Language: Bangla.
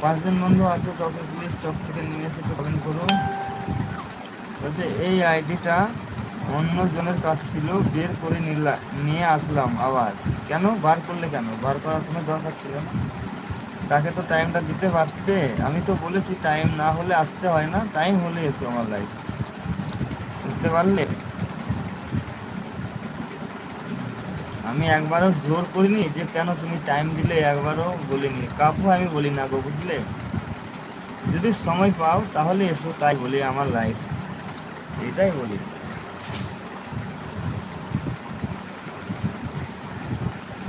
5 জন বন্ধু আছে, কাউকে প্লিজ টপ থেকে নিয়ে এসে একটু কমেন্ট করুন। বলছে এই আইডিটা অন্য জনের কাছ ছিল, বের করে নিয়ে আসলাম আবার। কেন বার করলে? কেন বার করার কোনো দরকার ছিল না? তাকে তো টাইমটা দিতে পারতে। আমি তো বলেছি টাইম না হলে আসতে হয় না, টাইম হলে এসো আমার লাইফ। বুঝতে পারলে? আমি একবারও জোর করিনি যে কেন তুমি টাইম দিলে, একবারও বলিনি কাকু, আমি বলি না গো, বুঝলে? যদি সময় পাও তাহলে এসো, তাই বলি আমার লাইফ, এটাই বলি।